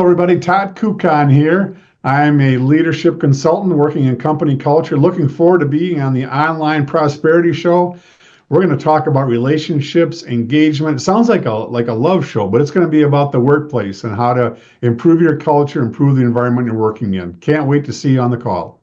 Everybody, Todd Kuckkahn here. I'm a leadership consultant working in company culture. Looking forward to being on the Online Prosperity Show. We're going to talk about relationships, engagement. It sounds like a love show, but it's going to be about the workplace and how to improve your culture, improve the environment you're working in. Can't wait to see you on the call.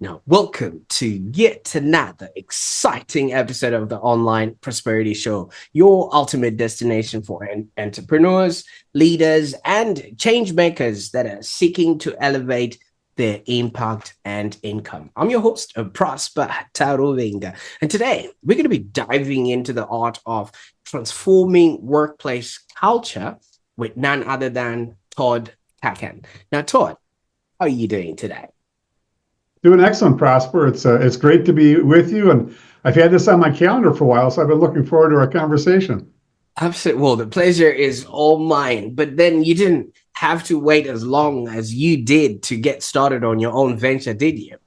Now, welcome to yet another exciting episode of the Online Prosperity Show, your ultimate destination for entrepreneurs, leaders, and change makers that are seeking to elevate their impact and income. I'm your host, Prosper Taruvinga, and today we're going to be diving into the art of transforming workplace culture with none other than Todd Kuckkahn. Now, Todd, how are you doing today? Doing excellent, Prosper. It's great to be with you, and I've had this on my calendar for a while, so I've been looking forward to our conversation. Absolutely. Well, the pleasure is all mine, but then you didn't have to wait as long as you did to get started on your own venture, did you?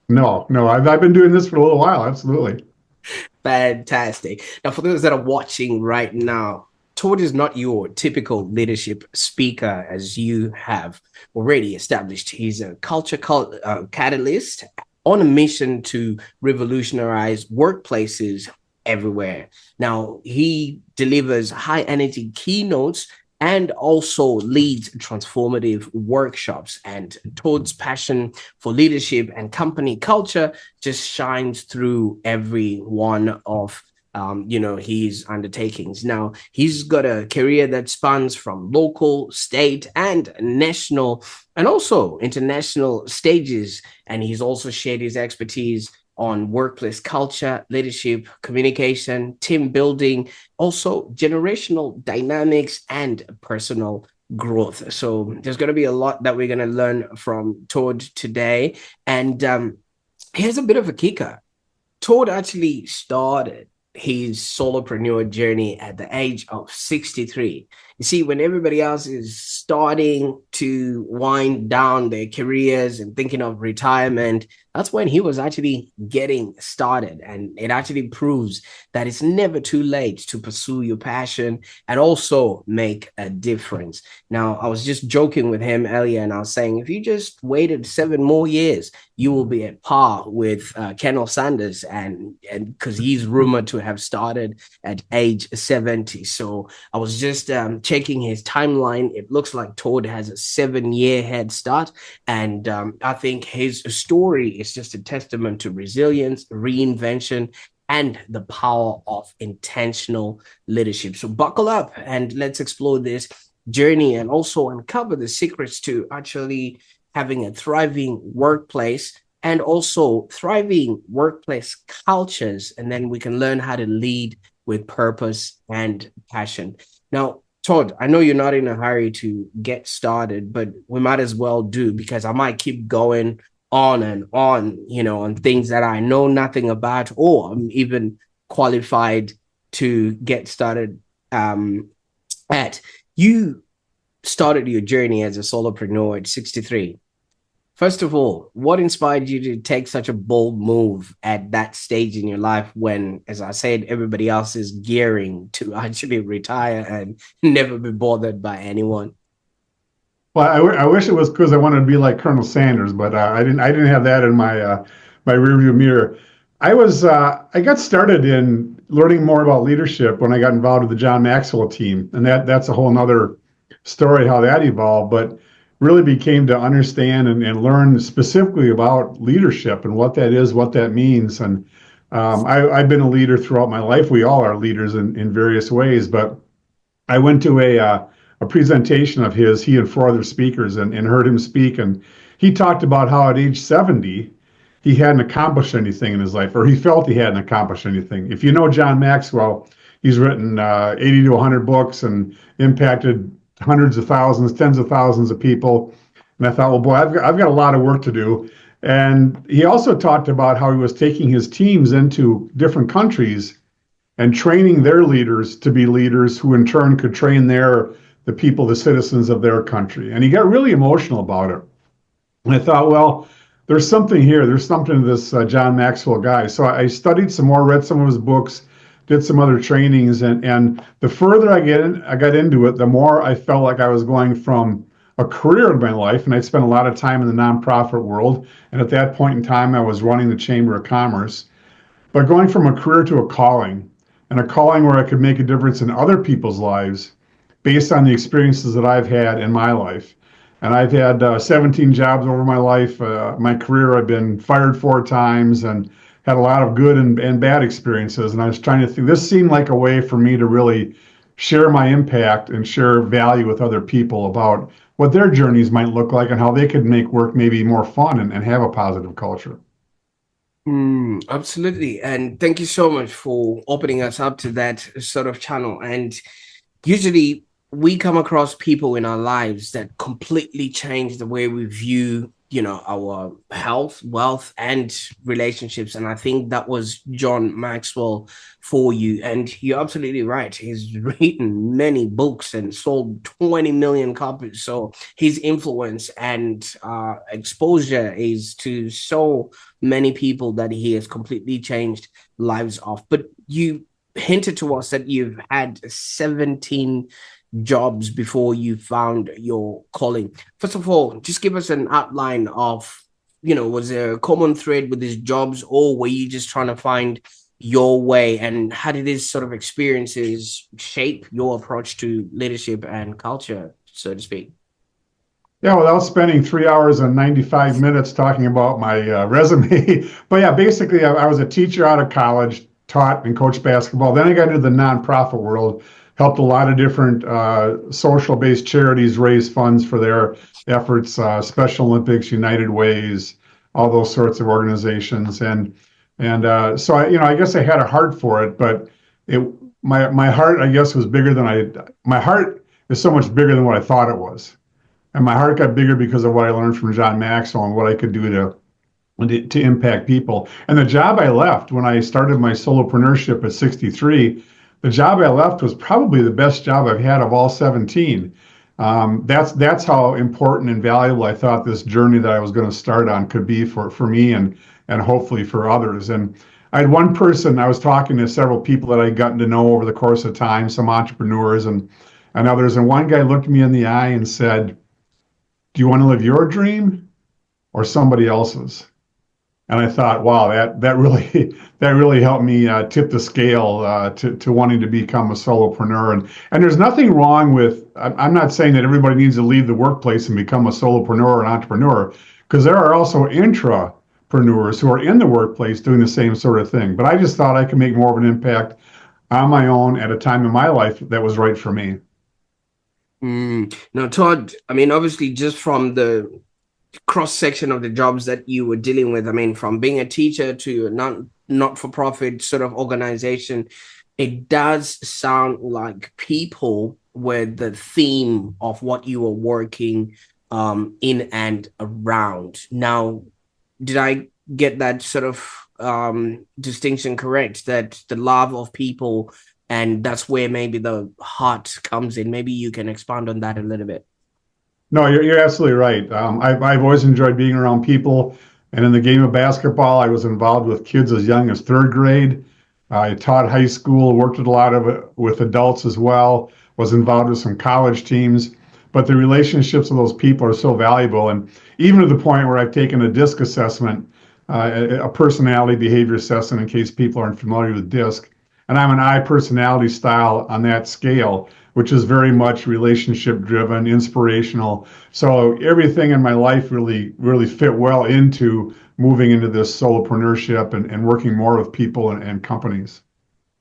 No, I've been doing this for a little while, absolutely. Fantastic. Now, for those that are watching right now, Todd is not your typical leadership speaker, as you have already established. He's a culture catalyst on a mission to revolutionize workplaces everywhere. Now, he delivers high energy keynotes and also leads transformative workshops. And Todd's passion for leadership and company culture just shines through every one of his undertakings. Now, he's got a career that spans from local, state, and national, and also international stages. And he's also shared his expertise on workplace culture, leadership, communication, team building, also generational dynamics, and personal growth. So there's going to be a lot that we're going to learn from Todd today. And here's a bit of a kicker. Todd actually started his solopreneur journey at the age of 63. You see, when everybody else is starting to wind down their careers and thinking of retirement, that's when he was actually getting started. And it actually proves that it's never too late to pursue your passion and also make a difference. Now, I was just joking with him earlier, and I was saying, if you just waited 7 more years, you will be at par with Colonel Sanders, and because he's rumored to have started at age 70. So I was just checking his timeline. It looks like Todd has a 7-year head start. And I think his story is just a testament to resilience, reinvention, and the power of intentional leadership. So buckle up and let's explore this journey and also uncover the secrets to actually having a thriving workplace and also thriving workplace cultures. And then we can learn how to lead with purpose and passion. Now, Todd, I know you're not in a hurry to get started, but we might as well do, because I might keep going on and on, on things that I know nothing about, or I'm even qualified to get started at. You started your journey as a solopreneur at 63. First of all, what inspired you to take such a bold move at that stage in your life when, as I said, everybody else is gearing to actually retire and never be bothered by anyone? Well, I wish it was because I wanted to be like Colonel Sanders, but I didn't have that in my rearview mirror. I got started in learning more about leadership when I got involved with the John Maxwell team, and that's a whole nother story how that evolved. But really became to understand and learn specifically about leadership and what that is, what that means. And I've been a leader throughout my life. We all are leaders in various ways, but I went to a presentation of his, he and 4 other speakers, and heard him speak. And he talked about how at age 70, he hadn't accomplished anything in his life, or he felt he hadn't accomplished anything. If you know John Maxwell, he's written 80 to 100 books and impacted hundreds of thousands, tens of thousands of people. And I thought, well, boy, I've got a lot of work to do. And he also talked about how he was taking his teams into different countries and training their leaders to be leaders who in turn could train their the people, the citizens of their country. And he got really emotional about it. And I thought, well, there's something here. There's something to this John Maxwell guy. So I studied some more, read some of his books, did some other trainings, and the further I got into it, the more I felt like I was going from a career in my life, and I'd spent a lot of time in the nonprofit world. And at that point in time, I was running the Chamber of Commerce. But going from a career to a calling, and a calling where I could make a difference in other people's lives based on the experiences that I've had in my life. And I've had 17 jobs over my life. My career, I've been fired 4 times and had a lot of good and bad experiences. And I was trying to think, this seemed like a way for me to really share my impact and share value with other people about what their journeys might look like and how they could make work maybe more fun and have a positive culture. Absolutely. And thank you so much for opening us up to that sort of channel. And usually we come across people in our lives that completely change the way we view, our health, wealth, and relationships. And I think that was John Maxwell for you. And you're absolutely right. He's written many books and sold 20 million copies. So his influence and exposure is to so many people that he has completely changed lives of. But you hinted to us that you've had 17 jobs before you found your calling. First of all, just give us an outline of, was there a common thread with these jobs, or were you just trying to find your way? And how did these sort of experiences shape your approach to leadership and culture, so to speak? Yeah, without spending 3 hours and 95 minutes talking about my resume. But yeah, basically, I was a teacher out of college, taught and coached basketball. Then I got into the nonprofit world, helped a lot of different social-based charities raise funds for their efforts, Special Olympics, United Ways, all those sorts of organizations. And so I guess I had a heart for it, but it my heart, I guess, was bigger than my heart is so much bigger than what I thought it was. And my heart got bigger because of what I learned from John Maxwell and what I could do to impact people. And the job I left when I started my solopreneurship at 63, the job I left was probably the best job I've had of all 17. That's how important and valuable I thought this journey that I was going to start on could be for me and hopefully for others. And I had one person, I was talking to several people that I'd gotten to know over the course of time, some entrepreneurs and others. And one guy looked me in the eye and said, do you want to live your dream or somebody else's? And I thought, wow, that really that really helped me tip the scale to wanting to become a solopreneur. And there's nothing wrong with. I'm not saying that everybody needs to leave the workplace and become a solopreneur or an entrepreneur, because there are also intrapreneurs who are in the workplace doing the same sort of thing. But I just thought I could make more of an impact on my own at a time in my life that was right for me. Now, Todd, I mean, obviously, just from the cross section of the jobs that you were dealing with, I mean, from being a teacher to a not for profit sort of organization, it does sound like people were the theme of what you were working in and around. Now, did I get that sort of distinction correct, that the love of people, and that's where maybe the heart comes in? Maybe you can expand on that a little bit. No, you're absolutely right. I've always enjoyed being around people. And in the game of basketball, I was involved with kids as young as third grade. I taught high school, worked with a lot of it with adults as well, was involved with some college teams. But the relationships of those people are so valuable. And even to the point where I've taken a DISC assessment, a personality behavior assessment, in case people aren't familiar with DISC. And I'm an I personality style on that scale, which is very much relationship driven, inspirational. So everything in my life really fit well into moving into this solopreneurship and working more with people and companies.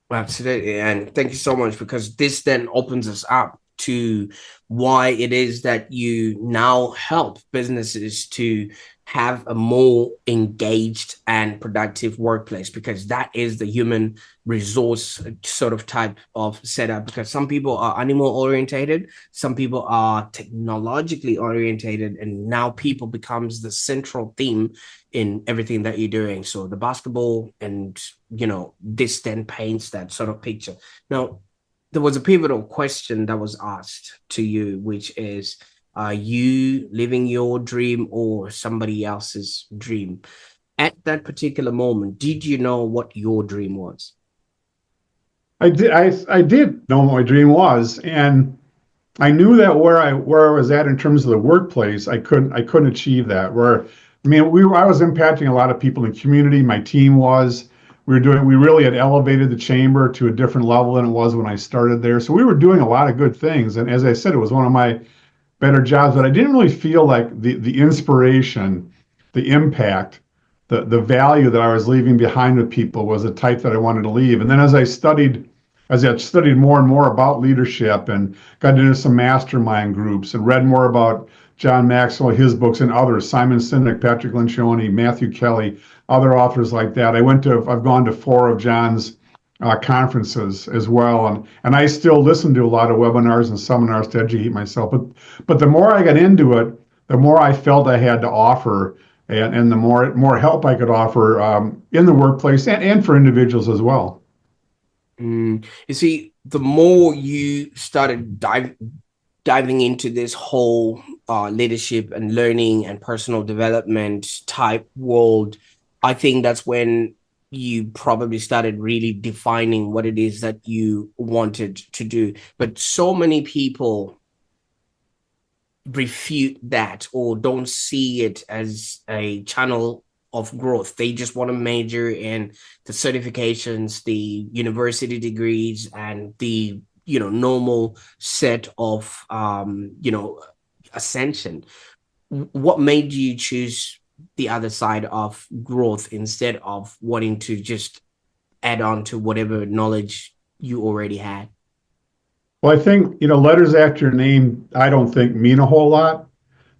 Absolutely. And thank you so much, because this then opens us up to why it is that you now help businesses to have a more engaged and productive workplace, because that is the human resource sort of type of setup. Because some people are animal orientated, some people are technologically orientated, and now people becomes the central theme in everything that you're doing. So the basketball, and this then paints that sort of picture. Now, there was a pivotal question that was asked to you, which is, are you living your dream or somebody else's dream? At that particular moment, did you know what your dream was? I did know what my dream was, and I knew that where I was at in terms of the workplace, I couldn't achieve that. I was impacting a lot of people in the community. My team was. We really had elevated the chamber to a different level than it was when I started there. So we were doing a lot of good things. And as I said, it was one of my better jobs, but I didn't really feel like the inspiration, the impact, the value that I was leaving behind with people was the type that I wanted to leave. And then as I studied more and more about leadership and got into some mastermind groups and read more about John Maxwell, his books, and others, Simon Sinek, Patrick Lencioni, Matthew Kelly, other authors like that. I've gone to four of John's conferences as well, and I still listen to a lot of webinars and seminars to educate myself. But the more I got into it, the more I felt I had to offer, and the more help I could offer in the workplace and for individuals as well. You see, the more you started diving into this whole leadership and learning and personal development type world, I think that's when you probably started really defining what it is that you wanted to do. But so many people refute that or don't see it as a channel of growth. They just want to major in the certifications, the university degrees, and the normal set of ascension. What made you choose the other side of growth instead of wanting to just add on to whatever knowledge you already had? Well, I think, letters after your name, I don't think mean a whole lot.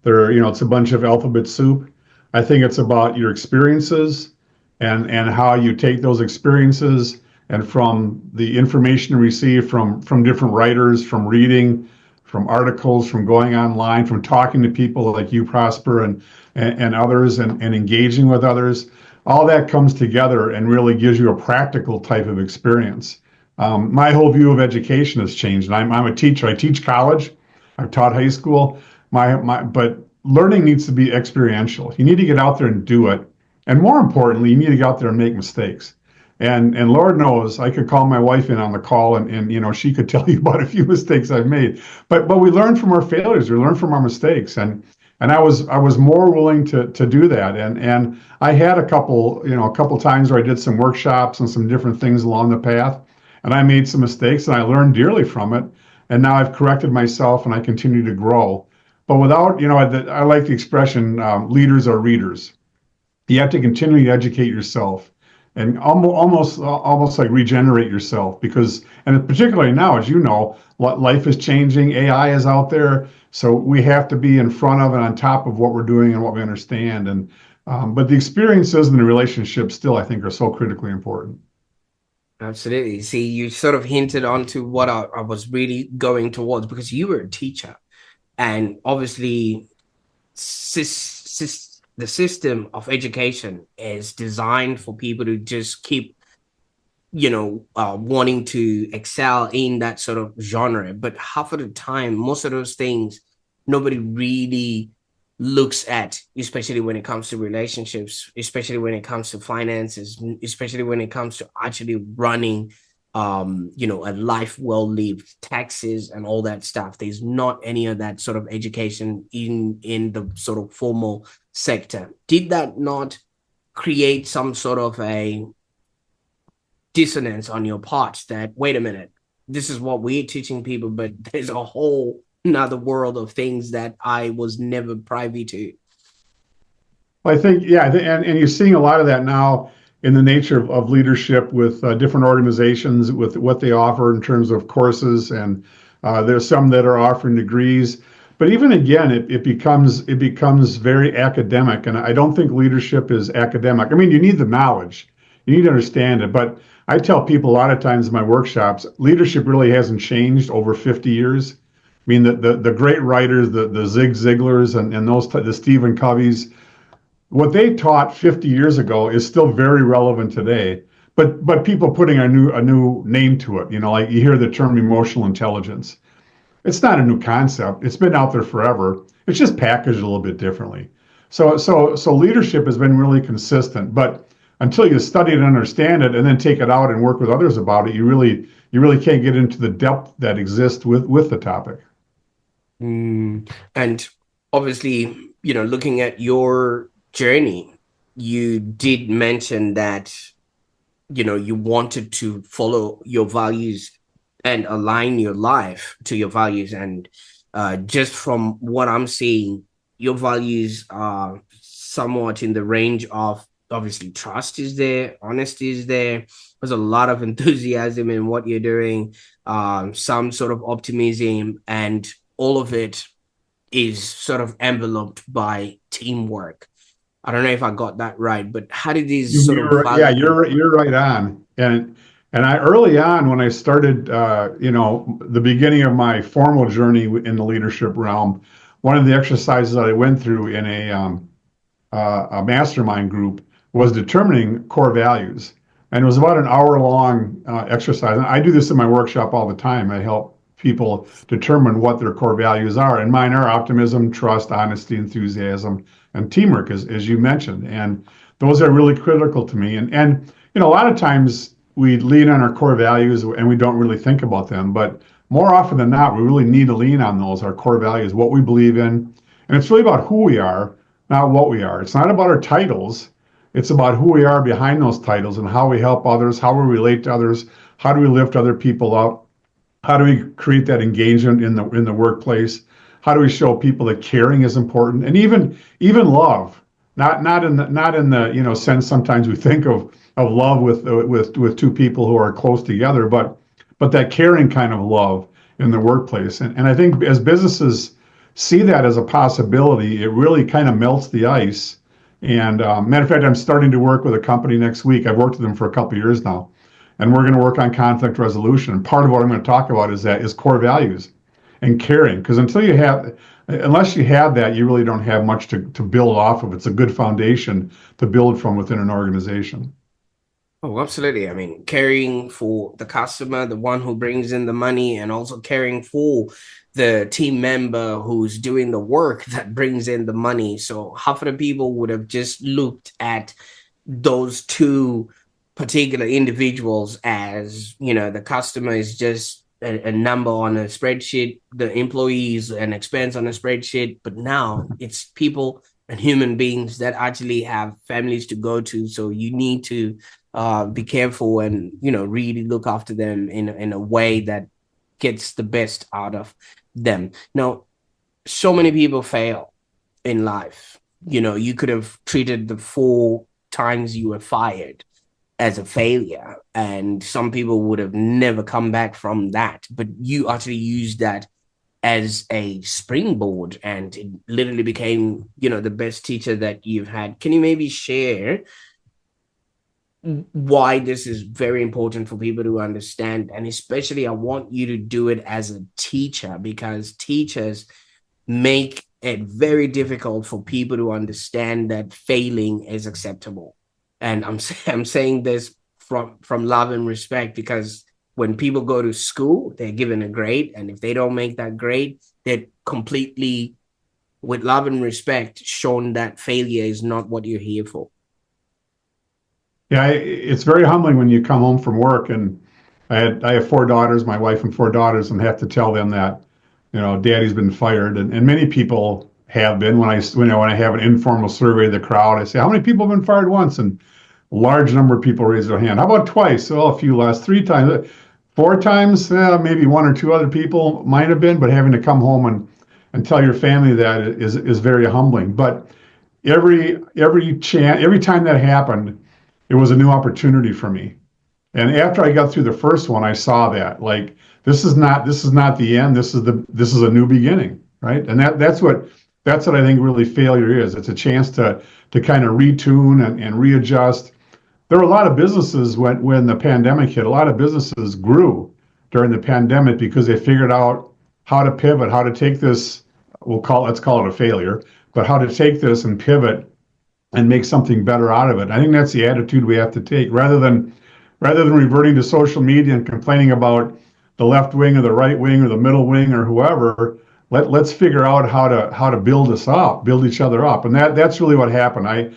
It's a bunch of alphabet soup. I think it's about your experiences and how you take those experiences and from the information you receive from different writers, from reading, from articles, from going online, from talking to people like you, Prosper, and others, and engaging with others. All that comes together and really gives you a practical type of experience. My whole view of education has changed. And I'm a teacher. I teach college. I've taught high school. But learning needs to be experiential. You need to get out there and do it. And more importantly, you need to get out there and make mistakes. And Lord knows, I could call my wife in on the call, and she could tell you about a few mistakes I've made. But we learn from our failures. We learn from our mistakes. And I was more willing to do that. And I had a couple times where I did some workshops and some different things along the path. And I made some mistakes and I learned dearly from it. And now I've corrected myself and I continue to grow. But without, I like the expression, leaders are readers. You have to continually educate yourself and almost like regenerate yourself and particularly now, as you know, life is changing. AI is out there. So we have to be in front of and on top of what we're doing and what we understand. But the experiences and the relationships still, I think, are so critically important. Absolutely. See, you sort of hinted onto what I was really going towards, because you were a teacher, and obviously the system of education is designed for people to just keep wanting to excel in that sort of genre. But half of the time, most of those things nobody really looks at, especially when it comes to relationships, especially when it comes to finances, especially when it comes to actually running a life well lived, taxes and all that stuff. There's not any of that sort of education in the sort of formal sector. Did that not create some sort of a dissonance on your part that, wait a minute, this is what we're teaching people, but there's a whole another world of things that I was never privy to? Well, I think, yeah, and you're seeing a lot of that now in the nature of leadership with different organizations, with what they offer in terms of courses, and there's some that are offering degrees. But even again, it becomes very academic, and I don't think leadership is academic. I mean, you need the knowledge, you need to understand it. But I tell people a lot of times in my workshops, leadership really hasn't changed over 50 years. I mean, the great writers, the Zig Ziglars and the Stephen Coveys, what they taught 50 years ago is still very relevant today. but people putting a new name to it. Like you hear the term emotional intelligence. It's not a new concept. It's been out there forever. It's just packaged a little bit differently. So leadership has been really consistent, but until you study it and understand it, and then take it out and work with others about it, you really can't get into the depth that exists with the topic. And obviously, looking at your journey, you did mention that, you wanted to follow your values and align your life to your values. And just from what I'm seeing, your values are somewhat in the range of, obviously, trust is there, honesty is there. There's a lot of enthusiasm in what you're doing, some sort of optimism, and all of it is sort of enveloped by teamwork. I don't know if I got that right, but how did these sort of Yeah, values? you're right on. And I early on when I started, the beginning of my formal journey in the leadership realm, one of the exercises that I went through in a mastermind group was determining core values. And it was about an hour long exercise. And I do this in my workshop all the time. I help people determine what their core values are. And mine are optimism, trust, honesty, enthusiasm, and teamwork, as you mentioned. And those are really critical to me. And a lot of times we lean on our core values and we don't really think about them. But more often than not, we really need to lean on those, our core values, what we believe in. And it's really about who we are, not what we are. It's not about our titles. It's about who we are behind those titles and how we help others, how we relate to others, how do we lift other people up, how do we create that engagement in the workplace, how do we show people that caring is important, and even love, not in the sense sometimes we think of love with two people who are close together, but that caring kind of love in the workplace. And I think as businesses see that as a possibility, it really kind of melts the ice. And matter of fact, I'm starting to work with a company next week. I've worked with them for a couple of years now, and we're going to work on conflict resolution. And part of what I'm going to talk about is core values and caring, because unless you have that, you really don't have much to build off of. It's a good foundation to build from within an organization. Oh, absolutely. I mean, caring for the customer, the one who brings in the money, and also caring for the team member who's doing the work that brings in the money. So half of the people would have just looked at those two particular individuals as, the customer is just a number on a spreadsheet, the employees an expense on a spreadsheet. But now it's people and human beings that actually have families to go to. So you need to be careful and really look after them in a way that gets the best out of them. Now, so many people fail in life. You could have treated the 4 times you were fired as a failure, and some people would have never come back from that. But you actually used that as a springboard, and it literally became, the best teacher that you've had. Can you maybe share why this is very important for people to understand? And especially, I want you to do it as a teacher, because teachers make it very difficult for people to understand that failing is acceptable. And I'm saying this from love and respect, because when people go to school, they're given a grade, and if they don't make that grade, they're completely, with love and respect, shown that failure is not what you're here for. Yeah, it's very humbling when you come home from work, and I have 4 daughters, my wife and 4 daughters, and have to tell them that, daddy's been fired. And many people have been. When I have an informal survey of the crowd, I say, how many people have been fired once? And a large number of people raise their hand. How about twice? Well, a few less. 3 times. 4 times, maybe one or two other people might have been, but having to come home and tell your family that is very humbling. But every time that happened, it was a new opportunity for me. And after I got through the first one, I saw that, like, this is not the end. This is a new beginning, right? And that's what I think really failure is. It's a chance to kind of retune and readjust. There were a lot of businesses when the pandemic hit. A lot of businesses grew during the pandemic because they figured out how to pivot, how to take this. Let's call it a failure, but how to take this and pivot and make something better out of it. I think that's the attitude we have to take, rather than rather than reverting to social media and complaining about the left wing or the right wing or the middle wing or whoever. Let's figure out how to build us up, build each other up, and that's really what happened. I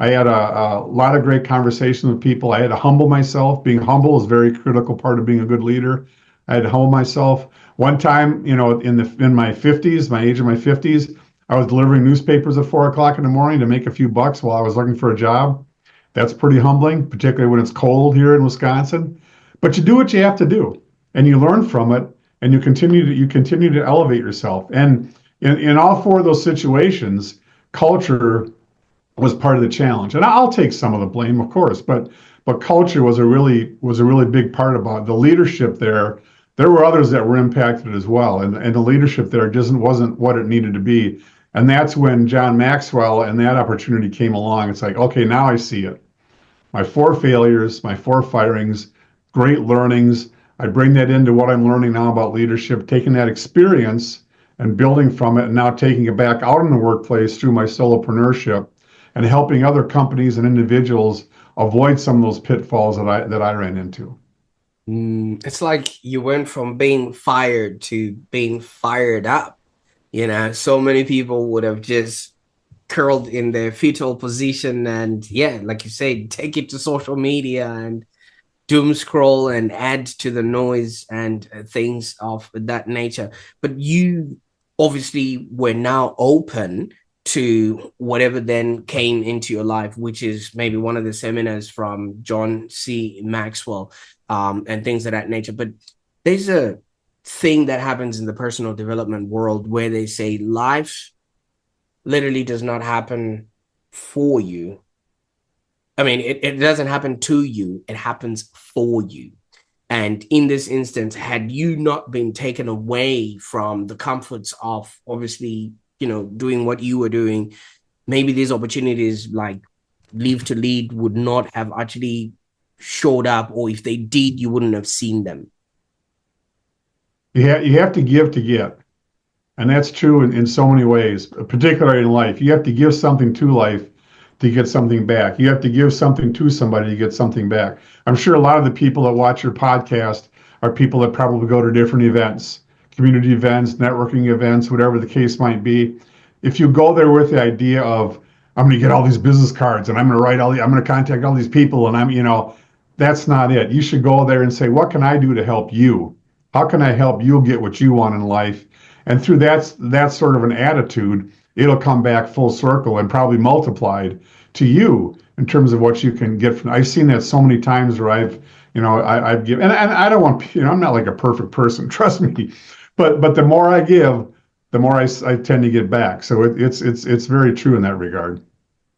had a lot of great conversations with people. I had to humble myself. Being humble is a very critical part of being a good leader. I had to humble myself. One time, in my 50s, my age of my 50s, I was delivering newspapers at 4 o'clock in the morning to make a few bucks while I was looking for a job. That's pretty humbling, particularly when it's cold here in Wisconsin. But you do what you have to do, and you learn from it, and you continue to elevate yourself. And in all four of those situations, culture was part of the challenge. And I'll take some of the blame, of course, but culture was a really big part about the leadership there. There were others that were impacted as well, and the leadership there just wasn't what it needed to be. And that's when John Maxwell and that opportunity came along. It's like, okay, now I see it. My four failures, my four firings, great learnings. I bring that into what I'm learning now about leadership, taking that experience and building from it, and now taking it back out in the workplace through my solopreneurship and helping other companies and individuals avoid some of those pitfalls that I ran into. It's like you went from being fired to being fired up. So many people would have just curled in their fetal position and, yeah, like you say, take it to social media and doom scroll and add to the noise and things of that nature. But you obviously were now open to whatever then came into your life, which is maybe one of the seminars from John C. Maxwell, and things of that nature. But there's a thing that happens in the personal development world where they say life literally does not happen for you. I mean, it doesn't happen to you, it happens for you. And in this instance, had you not been taken away from the comforts of obviously, doing what you were doing, maybe these opportunities like Leave to Lead would not have actually showed up, or if they did, you wouldn't have seen them. You have to give to get. And that's true in so many ways, particularly in life. You have to give something to life to get something back. You have to give something to somebody to get something back. I'm sure a lot of the people that watch your podcast are people that probably go to different events, community events, networking events, whatever the case might be. If you go there with the idea of, I'm going to get all these business cards and I'm going to I'm going to contact all these people and that's not it. You should go there and say, what can I do to help you? How can I help you get what you want in life? And through that sort of an attitude, it'll come back full circle and probably multiplied to you in terms of what you can get from. I've seen that so many times where I've given, and I don't want, I'm not like a perfect person, trust me, but the more I give, the more I tend to get back. So it's very true in that regard.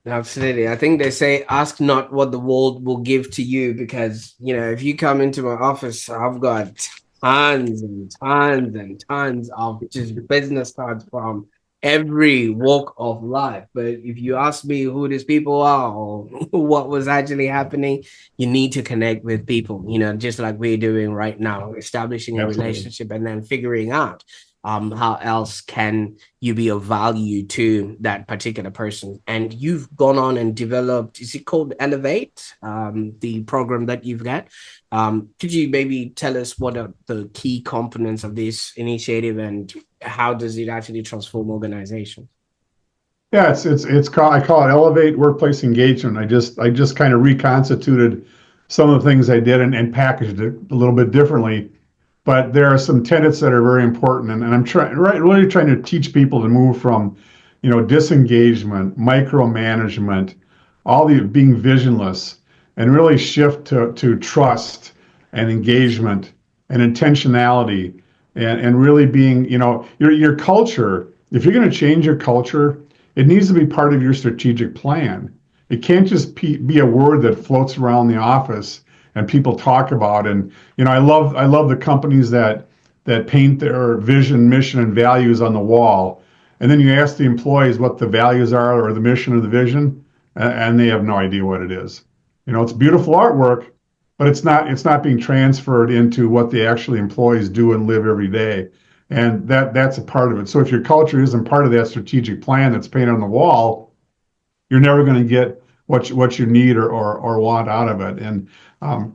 Absolutely. I think they say, ask not what the world will give to you, because, if you come into my office, I've got tons and tons and tons of just business cards from every walk of life. But if you ask me who these people are or what was actually happening, you need to connect with people, just like we're doing right now, establishing a Absolutely. relationship and then figuring out how else can you be of value to that particular person. And you've gone on and developed, is it called Elevate, the program that you've got? Could you maybe tell us what are the key components of this initiative and how does it actually transform organizations? Yeah, it's called, I call it Elevate Workplace Engagement. I just kind of reconstituted some of the things I did and packaged it a little bit differently. But there are some tenets that are very important, and I'm really trying to teach people to move from, disengagement, micromanagement, all the being visionless, and really shift to trust and engagement and intentionality, and really being, your culture. If you're going to change your culture, it needs to be part of your strategic plan. It can't just be a word that floats around the office and people talk about. And I love the companies that paint their vision, mission, and values on the wall, and then you ask the employees what the values are or the mission or the vision, and they have no idea what it is. It's beautiful artwork, but it's not being transferred into what the actually employees do and live every day. And that's a part of it. So if your culture isn't part of that strategic plan that's painted on the wall, you're never going to get what you need or want out of it. And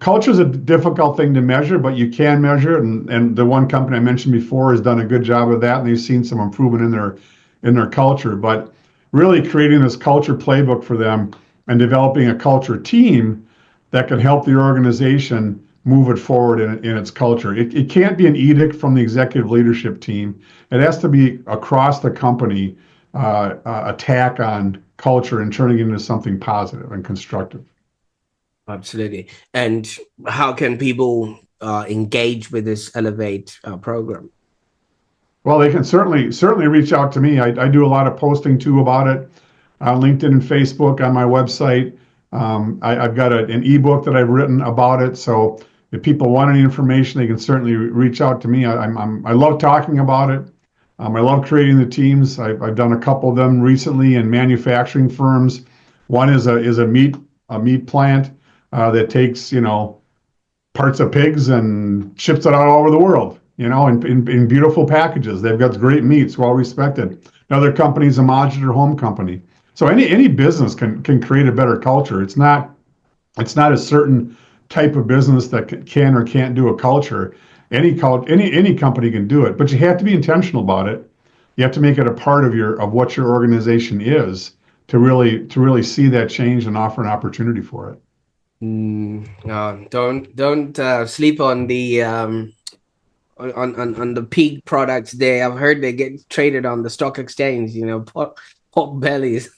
culture is a difficult thing to measure, but you can measure it. And the one company I mentioned before has done a good job of that, and they've seen some improvement in their culture. But really creating this culture playbook for them and developing a culture team that can help the organization move it forward in its culture. It can't be an edict from the executive leadership team. It has to be across the company attack on culture and turning it into something positive and constructive. Absolutely. And how can people engage with this Elevate program? Well, they can certainly reach out to me. I do a lot of posting too about it on LinkedIn and Facebook, on my website. I've got an ebook that I've written about it. So if people want any information, they can certainly reach out to me. I love talking about it. I love creating the teams. I've done a couple of them recently in manufacturing firms. One is a meat plant that takes parts of pigs and ships it out all over the world, in beautiful packages. They've got great meats, well respected. Another company is a modular home company. So any business can create a better culture. It's not a certain type of business that can or can't do a culture. Any company can do it, but you have to be intentional about it. You have to make it a part of what your organization is to really see that change and offer an opportunity for it. Don't sleep on the on the pig products there. I've heard they get traded on the stock exchange, pork bellies.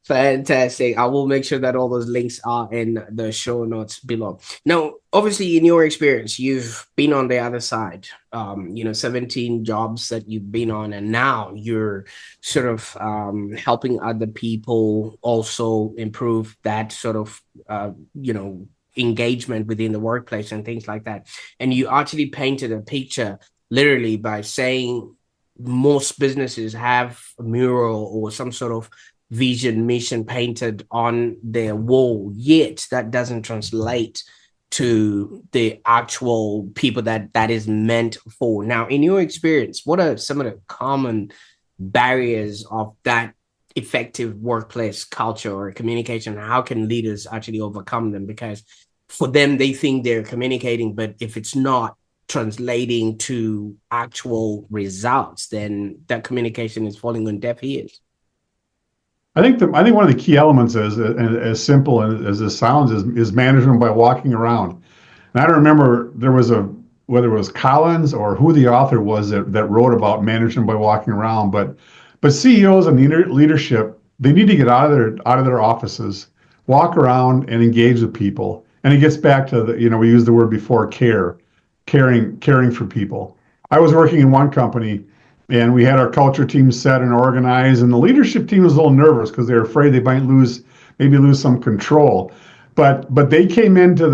Fantastic. I will make sure that all those links are in the show notes below. Now, obviously, in your experience, you've been on the other side, 17 jobs that you've been on, and now you're sort of helping other people also improve that sort of, engagement within the workplace and things like that. And you actually painted a picture literally by saying most businesses have a mural or some sort of vision mission painted on their wall, yet that doesn't translate to the actual people that is meant for. Now, in your experience, what are some of the common barriers of that effective workplace culture or communication? How can leaders actually overcome them? Because for them, they think they're communicating, but if it's not translating to actual results, then that communication is falling on deaf ears. I think one of the key elements is, and as simple as this sounds, is management by walking around. And I don't remember whether it was Collins or who the author was that wrote about management by walking around, but CEOs and leadership, they need to get out of their offices, walk around and engage with people. And it gets back to we used the word before, caring for people. I was working in one company, and we had our culture team set and organized, and the leadership team was a little nervous because they were afraid they might lose some control. But they came into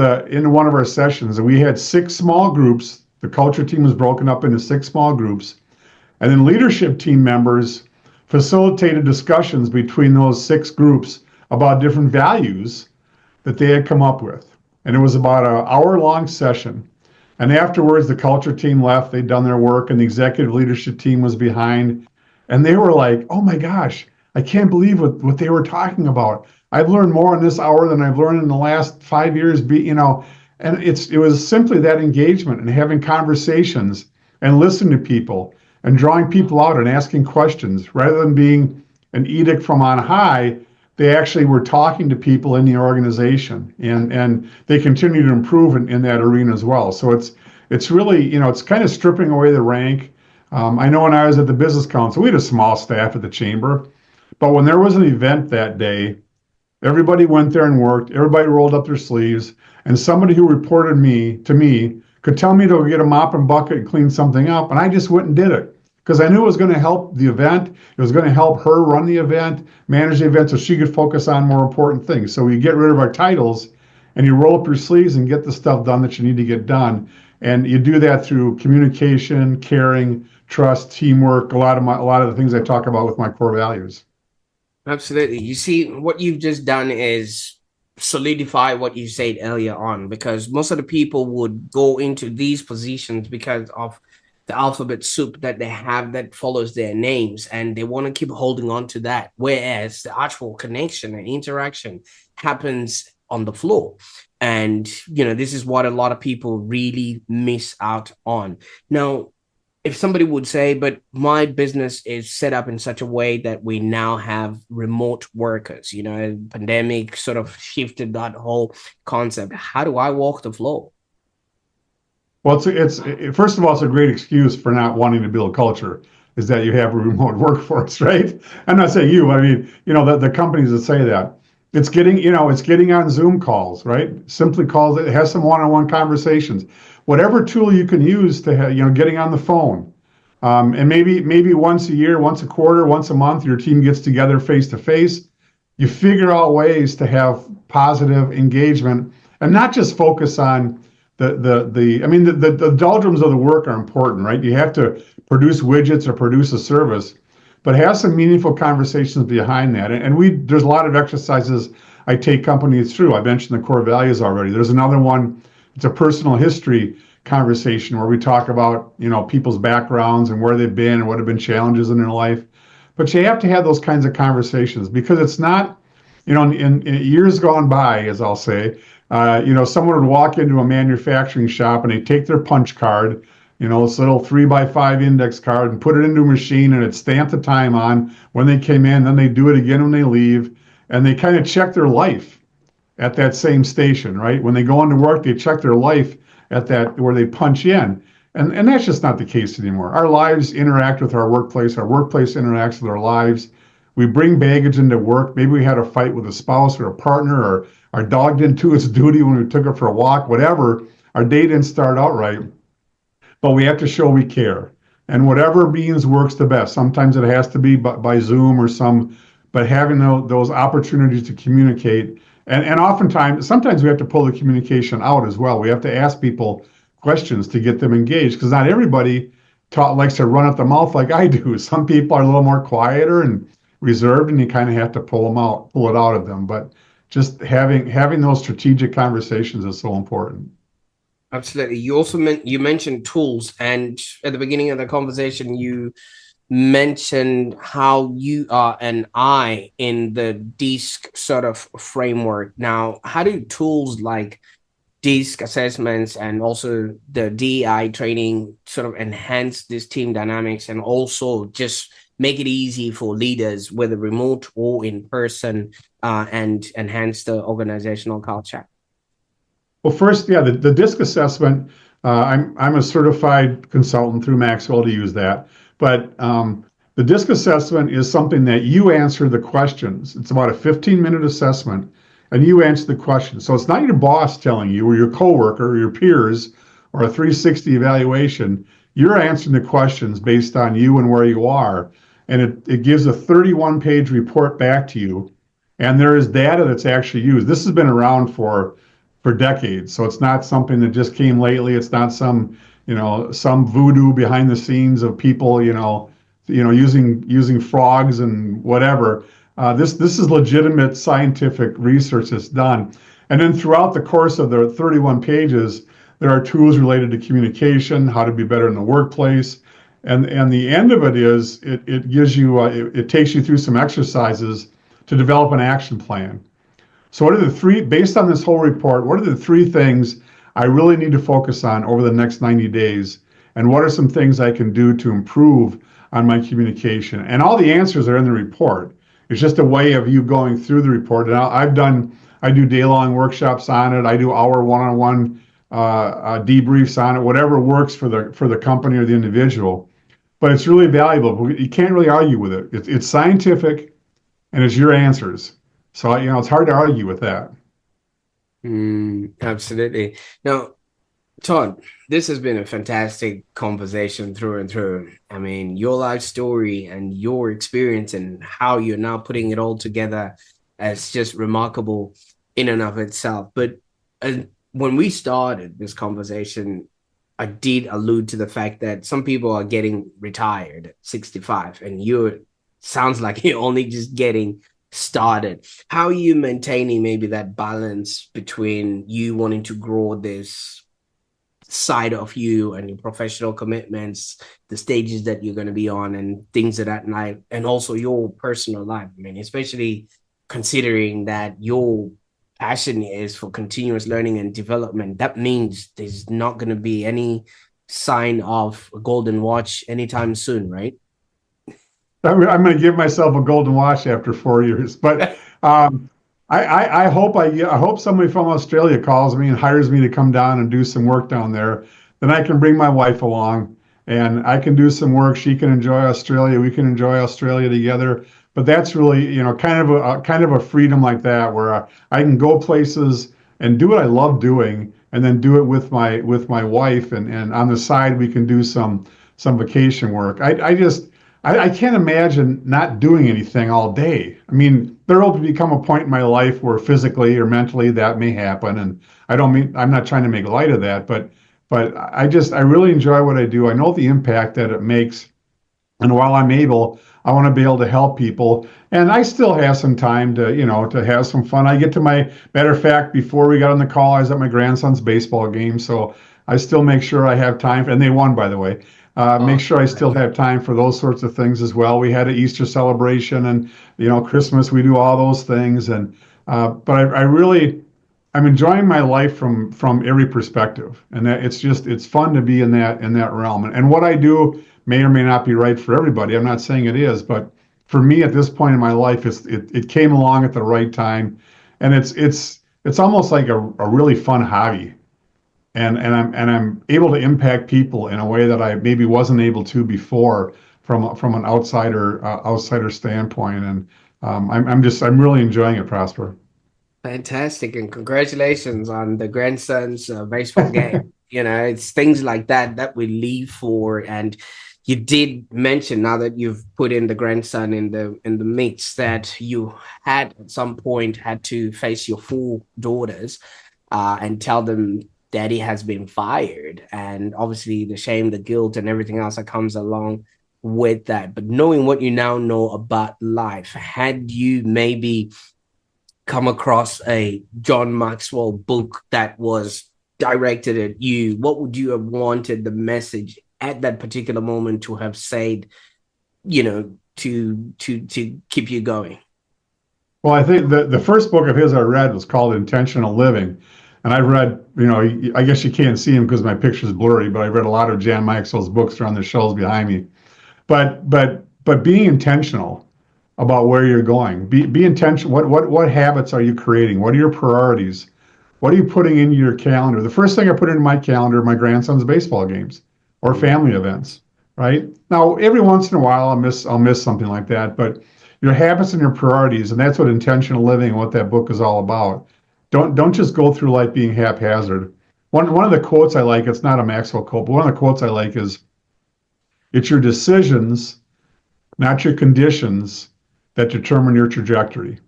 one of our sessions, and we had 6 small groups. The culture team was broken up into 6 small groups, and then leadership team members facilitated discussions between those 6 groups about different values that they had come up with. And it was about an hour-long session. And afterwards, the culture team left. They'd done their work, and the executive leadership team was behind. And they were like, "Oh my gosh, I can't believe what they were talking about. I've learned more in this hour than I've learned in the last 5 years." And it was simply that engagement and having conversations and listening to people and drawing people out and asking questions rather than being an edict from on high. They actually were talking to people in the organization, and they continue to improve in that arena as well. So it's really, it's kind of stripping away the rank. I know when I was at the business council, we had a small staff at the chamber, but when there was an event that day, everybody went there and worked. Everybody rolled up their sleeves, and somebody who reported to me could tell me to go get a mop and bucket and clean something up, and I just went and did it because I knew it was going to help the event. It was going to help her run the event, manage the event, so she could focus on more important things. So we get rid of our titles, and you roll up your sleeves and get the stuff done that you need to get done. And you do that through communication, caring, trust, teamwork, a lot of the things I talk about with my core values. Absolutely. You see, what you've just done is solidify what you said earlier on, because most of the people would go into these positions because of the alphabet soup that they have that follows their names, and they want to keep holding on to that, whereas the actual connection and interaction happens on the floor. And this is what a lot of people really miss out on. Now, if somebody would say, but my business is set up in such a way that we now have remote workers, pandemic sort of shifted that whole concept. How do I walk the floor? Well, first of all, it's a great excuse for not wanting to build culture, is that you have a remote workforce, right? I'm not saying you, I mean, the companies that say that. It's getting on Zoom calls, right? Simply calls, it has some one-on-one conversations. Whatever tool you can use to have, getting on the phone. And maybe once a year, once a quarter, once a month, your team gets together face to face. You figure out ways to have positive engagement and not just focus on the doldrums of the work are important, right? You have to produce widgets or produce a service, but have some meaningful conversations behind that. And there's a lot of exercises I take companies through. I mentioned the core values already. There's another one. It's a personal history conversation where we talk about, people's backgrounds and where they've been and what have been challenges in their life. But you have to have those kinds of conversations because it's not, in years gone by, as I'll say, someone would walk into a manufacturing shop and they take their punch card, this little 3x5 index card, and put it into a machine, and it stamped the time on when they came in. Then they do it again when they leave, and they kind of check their life at that same station, right? When they go into work, they check their life at that where they punch in. And that's just not the case anymore. Our lives interact with our workplace interacts with our lives. We bring baggage into work. Maybe we had a fight with a spouse or a partner, or our dog didn't do its duty when we took it for a walk, whatever. Our day didn't start out right, but we have to show we care. And whatever means works the best. Sometimes it has to be by Zoom or but having those opportunities to communicate. And oftentimes, sometimes we have to pull the communication out as well. We have to ask people questions to get them engaged, because not everybody likes to run at the mouth like I do. Some people are a little more quieter and reserved, and you kind of have to pull it out of them. But just having those strategic conversations is so important. Absolutely. You also you mentioned tools, and at the beginning of the conversation, you mentioned how you are an I in the DISC sort of framework. Now, how do tools like DISC assessments and also the DEI training sort of enhance this team dynamics and also just make it easy for leaders, whether remote or in person, and enhance the organizational culture? Well, first, yeah, the DISC assessment. I'm a certified consultant through Maxwell to use that, but the DISC assessment is something that you answer the questions. It's about a 15-minute assessment, and you answer the questions. So it's not your boss telling you, or your coworker, or your peers, or a 360 evaluation. You're answering the questions based on you and where you are, and it gives a 31-page report back to you. And there is data that's actually used. This has been around for decades. So it's not something that just came lately. It's not some voodoo behind the scenes of people, using frogs and whatever. This is legitimate scientific research that's done. And then throughout the course of the 31 pages, there are tools related to communication, how to be better in the workplace. And the end of it is it gives you, it takes you through some exercises to develop an action plan. So based on this whole report, what are the three things I really need to focus on over the next 90 days? And what are some things I can do to improve on my communication? And all the answers are in the report. It's just a way of you going through the report. And I do day-long workshops on it. I do hour one-on-one debriefs on it, whatever works for the company or the individual. But it's really valuable. You can't really argue with it. It's scientific, and it's your answers. So, it's hard to argue with that. Absolutely. Now, Todd, this has been a fantastic conversation through and through. I mean, your life story and your experience and how you're now putting it all together is just remarkable in and of itself. But when we started this conversation, I did allude to the fact that some people are getting retired at 65, and sounds like you're only just getting started. How are you maintaining maybe that balance between you wanting to grow this side of you and your professional commitments, the stages that you're going to be on, and things of that night, and also your personal life. I mean, especially considering that your passion is for continuous learning and development, that means there's not going to be any sign of a golden watch anytime soon, right? I'm going to give myself a golden watch after 4 years, but I hope somebody from Australia calls me and hires me to come down and do some work down there. Then I can bring my wife along, and I can do some work. She can enjoy Australia. We can enjoy Australia together. But that's really, kind of a freedom like that, where I can go places and do what I love doing, and then do it with my wife, and on the side we can do some vacation work. I can't imagine not doing anything all day. I mean, there will become a point in my life where physically or mentally that may happen, and I'm not trying to make light of that, but I really enjoy what I do. I know the impact that it makes, and while I'm able, I want to be able to help people. And I still have some time to have some fun. I get to my, matter of fact, before we got on the call, I was at my grandson's baseball game. So I still make sure I have time, and they won, by the way. Make Oh, sure I still have time for those sorts of things as well. We had an Easter celebration, and Christmas. We do all those things, and but I really, I'm enjoying my life from every perspective, and that it's fun to be in that realm. And what I do may or may not be right for everybody. I'm not saying it is, but for me at this point in my life, it came along at the right time, and it's almost like a really fun hobby, and I'm able to impact people in a way that I maybe wasn't able to before from an outsider standpoint, and I'm really enjoying it, Prosper. fantastic. And congratulations on the grandson's baseball game. You know, it's things like that that we live for. And you did mention, now that you've put in the grandson in the mix, that you had at some point had to face your four daughters and tell them daddy has been fired. And obviously the shame, the guilt, and everything else that comes along with that. But knowing what you now know about life, had you maybe come across a John Maxwell book that was directed at you, what would you have wanted the message at that particular moment to have said, to keep you going? Well, I think the first book of his I read was called Intentional Living. And I've read, I guess you can't see him because my picture's blurry, but I read a lot of Jan Maxwell's books. They're on the shelves behind me. But being intentional about where you're going. Be intentional. What habits are you creating? What are your priorities? What are you putting into your calendar? The first thing I put into my calendar are my grandson's baseball games or family events. Right now, every once in a while, I'll miss something like that. But your habits and your priorities, and that's what intentional living and what that book is all about. Don't just go through life being haphazard. One of the quotes I like, it's not a Maxwell quote, but one of the quotes I like is, "It's your decisions, not your conditions, that determine your trajectory."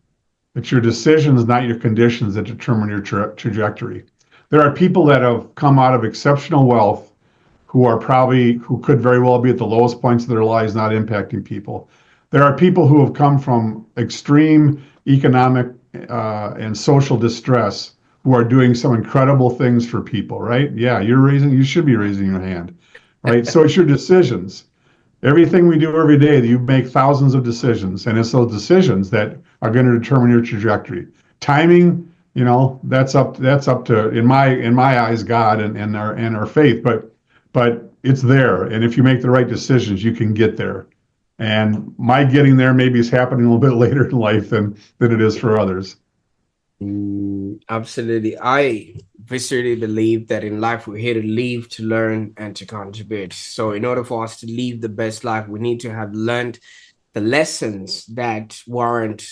It's your decisions, not your conditions, that determine your trajectory. There are people that have come out of exceptional wealth who could very well be at the lowest points of their lives, not impacting people. There are people who have come from extreme economic and social distress who are doing some incredible things for people, right? Yeah, you should be raising your hand, right? So it's your decisions. Everything we do every day, you make thousands of decisions, and it's those decisions that are going to determine your trajectory. Timing, that's up to, in my eyes, God and our faith, but it's there, and if you make the right decisions, you can get there. And my getting there maybe is happening a little bit later in life than it is for others. Absolutely. I viscerally believe that in life we're here to live, to learn, and to contribute. So, in order for us to live the best life, we need to have learned the lessons that warrant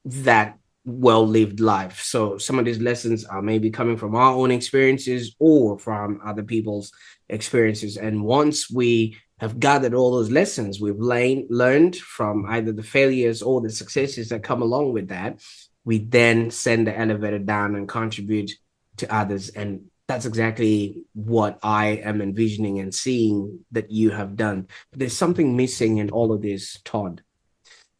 that well lived life. So, some of these lessons are maybe coming from our own experiences or from other people's experiences. And once we have gathered all those lessons, we've learned from either the failures or the successes that come along with that, we then send the elevator down and contribute to others. And that's exactly what I am envisioning and seeing that you have done. But there's something missing in all of this, Todd.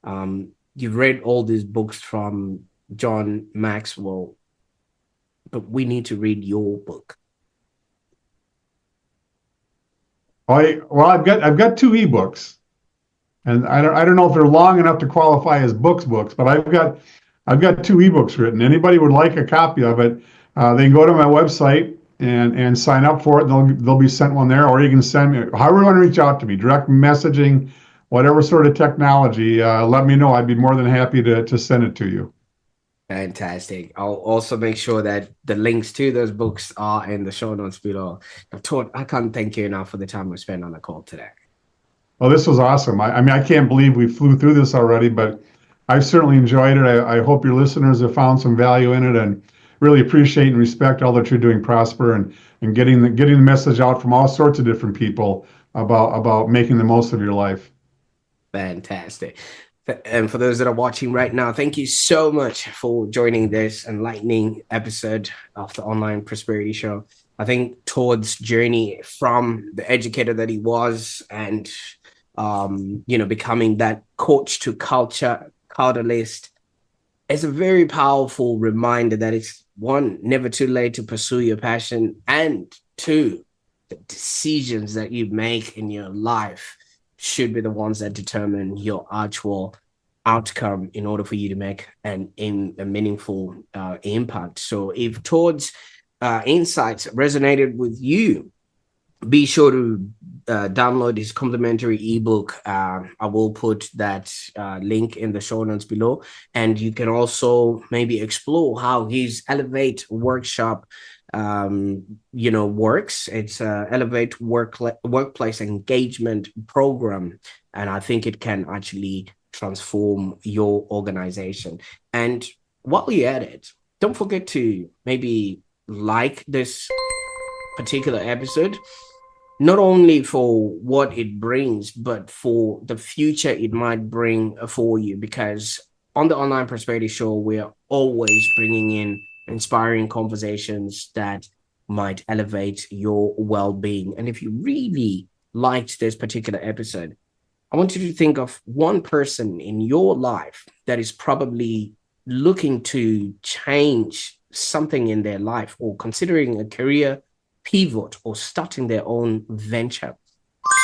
You've read all these books from John Maxwell, but we need to read your book. Well, I've got two ebooks, and I don't know if they're long enough to qualify as books, but I've got two ebooks written. Anybody would like a copy of it, they can go to my website and sign up for it. They'll be sent one there, or you can send me however you want to reach out to me, direct messaging, whatever sort of technology. Let me know. I'd be more than happy to send it to you. Fantastic. I'll also make sure that the links to those books are in the show notes below. Todd, I can't thank you enough for the time we spent on the call today. Well, this was awesome. I mean, I can't believe we flew through this already, but I've certainly enjoyed it. I hope your listeners have found some value in it, and really appreciate and respect all that you're doing, Prosper, and getting the message out from all sorts of different people about making the most of your life. Fantastic. And for those that are watching right now, thank you so much for joining this enlightening episode of the Online Prosperity Show. I think Todd's journey from the educator that he was and becoming that coach to culture catalyst is a very powerful reminder that it's one, never too late to pursue your passion, and two, the decisions that you make in your life should be the ones that determine your actual outcome in order for you to make a meaningful impact. So if Todd's insights resonated with you, be sure to download his complimentary ebook. I will put that link in the show notes below. And you can also maybe explore how his Elevate workshop works. It's a Elevate workplace engagement program. And I think it can actually transform your organization. And while you're at it, don't forget to maybe like this particular episode, not only for what it brings, but for the future it might bring for you. Because on the Online Prosperity Show, we're always bringing in inspiring conversations that might elevate your well-being. And if you really liked this particular episode, I want you to think of one person in your life that is probably looking to change something in their life, or considering a career pivot, or starting their own venture.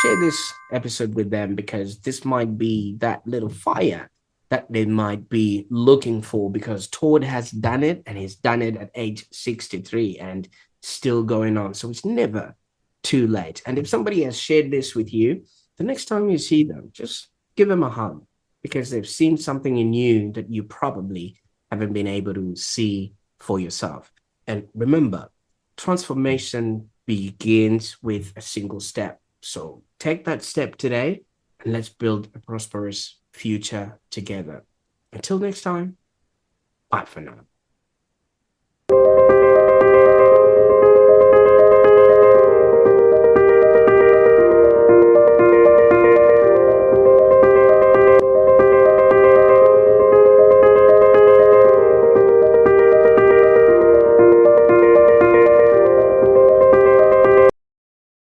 Share this episode with them, because this might be that little fire that they might be looking for, because Todd has done it, and he's done it at age 63 and still going on. So it's never too late. And if somebody has shared this with you, the next time you see them, just give them a hug, because they've seen something in you that you probably haven't been able to see for yourself. And remember, transformation begins with a single step. So take that step today, and let's build a prosperous future together. Until next time, bye for now.